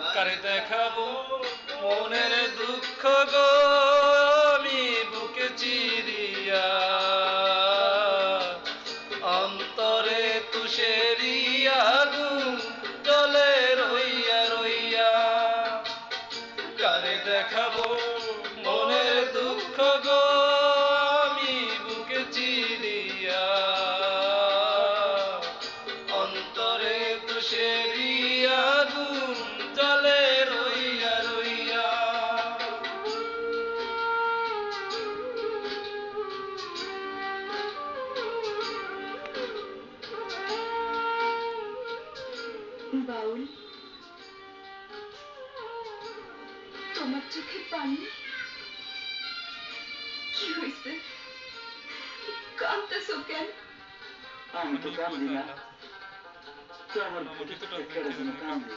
কারে দেখাবো মনের দুঃখ গো আমি বুকে চিরিয়া অন্তরে তুষেরি আগুন জ্বলে রইয়া রইয়া কারে দেখাবো মনের দুঃখ গো আমি বুকে চিরিয়া অন্তরে তুষেরি আগুন জ্বলে রইয়া রইয়া বাউল তোমার চোখে পানি কি হয়েছে কাঁদতেছো কেন আমি তো কান্দি না তো আমার বুকে কেটে যেন কান্দে